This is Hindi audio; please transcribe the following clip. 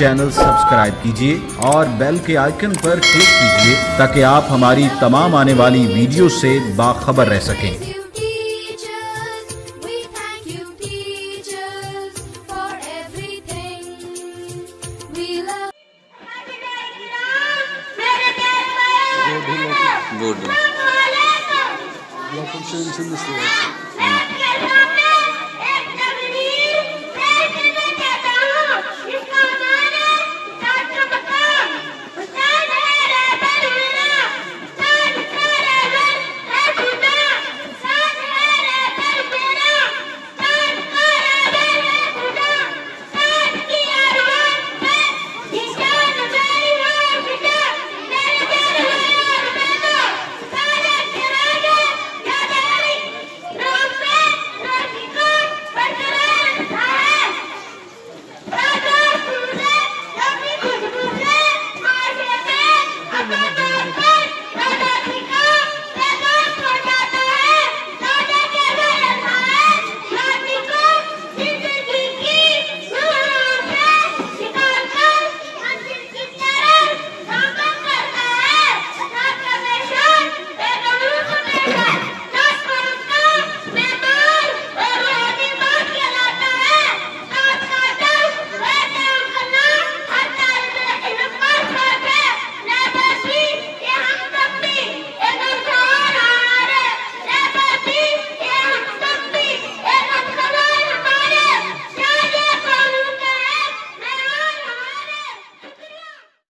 चैनल सब्सक्राइब कीजिए और बेल के आइकन पर क्लिक कीजिए ताकि आप हमारी तमाम आने वाली वीडियो से बाखबर रह सकें। Good.